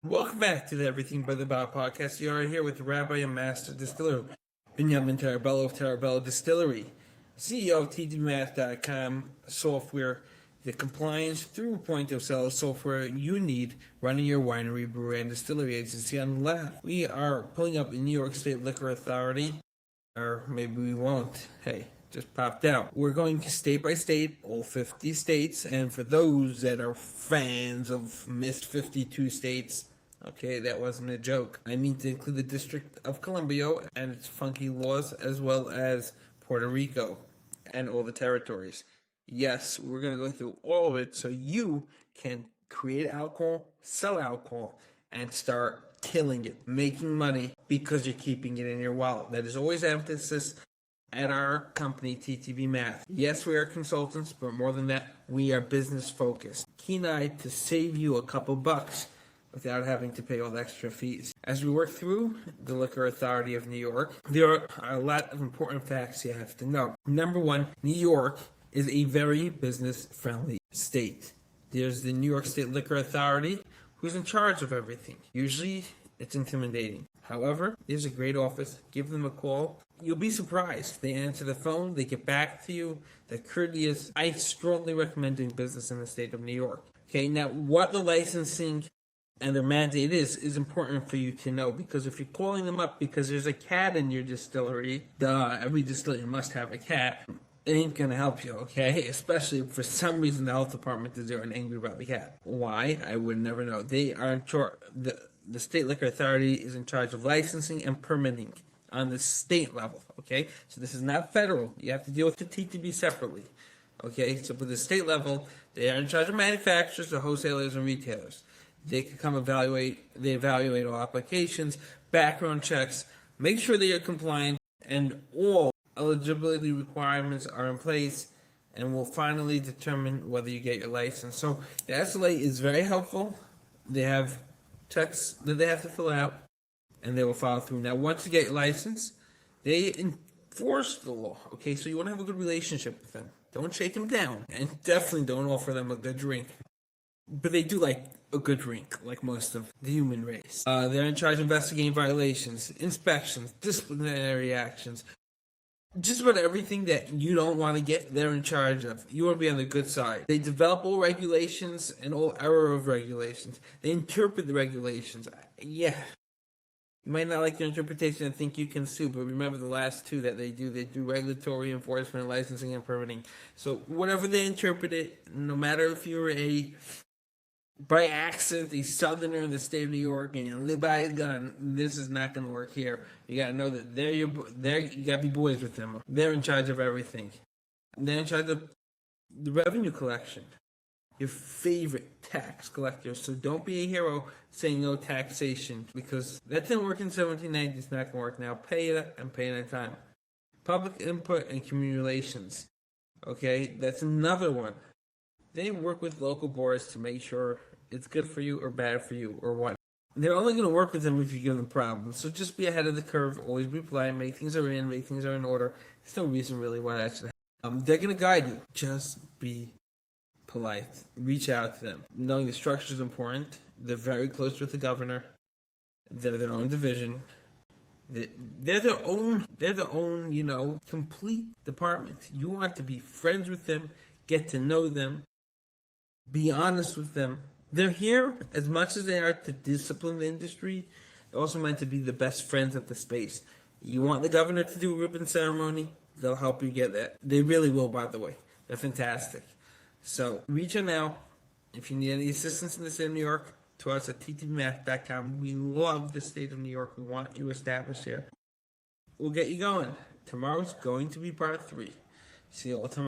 Welcome back to the Everything But the Bar podcast. You are here with Rabbi and Master Distiller, Benjamin Tarabello of Tarabello Distillery, CEO of TDMath.com software, the compliance through point of sale software you need running your winery, brewery, and distillery agency. On the left, we are pulling up the New York State Liquor Authority, or maybe we won't. Hey, just popped out. We're going state by state, all 50 states, and for those that are fans of missed 52 states, okay, that wasn't a joke. I mean to include the District of Columbia and its funky laws, as well as Puerto Rico and all the territories. Yes, we're going to go through all of it so you can create alcohol, sell alcohol, and start killing it, making money because you're keeping it in your wallet. That is always emphasis at our company, TTB Math. Yes, we are consultants, but more than that, we are business focused. Keen-eyed to save you a couple bucks without having to pay all the extra fees. As we work through the Liquor Authority of New York, there are a lot of important facts you have to know. Number one, New York is a very business-friendly state. There's the New York State Liquor Authority, who's in charge of everything. Usually, it's intimidating. However, there's a great office. Give them a call. You'll be surprised. They answer the phone. They get back to you. They're courteous. I strongly recommend doing business in the state of New York. Okay, now what the licensing and their mandate is important for you to know, because if you're calling them up because there's a cat in your distillery, every distillery must have a cat, it ain't gonna help you, okay? Especially if for some reason the health department is there and angry about the cat. Why? I would never know. They are in charge. The State Liquor Authority is in charge of licensing and permitting on the state level, okay? So this is not federal. You have to deal with the TTB separately, okay? So for the state level, they are in charge of manufacturers, the wholesalers, and retailers. They can come they evaluate all applications, background checks, make sure that you're compliant, and all eligibility requirements are in place, and will finally determine whether you get your license. So the SLA is very helpful. They have checks that they have to fill out, and they will follow through. Now, once you get your license, they enforce the law, okay? So you want to have a good relationship with them. Don't shake them down, and definitely don't offer them a good drink. But they do like a good drink, like most of the human race. They're in charge of investigating violations, inspections, disciplinary actions. Just about everything that you don't want to get, they're in charge of. You want to be on the good side. They develop all regulations and all error of regulations. They interpret the regulations. Yeah. You might not like their interpretation and think you can sue, but remember the last two that they do regulatory enforcement, licensing, and permitting. So whatever they interpret it, no matter if you're by accident a southerner in the state of New York and you live by a gun, this is not going to work here. You got to know that you got to be boys with them. They're in charge of everything. They're in charge of the revenue collection, your favorite tax collector. So don't be a hero saying no taxation, because that didn't work in 1790. It's not going to work now. Pay it and pay it on time. Public input and community relations. Okay, that's another one. They work with local boards to make sure it's good for you or bad for you or what. They're only going to work with them if you give them problems. So just be ahead of the curve. Always reply. Make things are in order. There's no reason really why that should happen. They're going to guide you. Just be polite. Reach out to them. Knowing the structure is important. They're very close with the governor. They're their own division. They're their own, complete department. You want to be friends with them, get to know them, be honest with them. They're here as much as they are to discipline the industry. They're also meant to be the best friends of the space. You want the governor to do a ribbon ceremony, they'll help you get that. They really will, by the way. They're fantastic. So reach out now if you need any assistance in the state of New York to us at ttmath.com. We love the state of New York. We want you established here. We'll get you going. Tomorrow's going to be part 3. See you all tomorrow.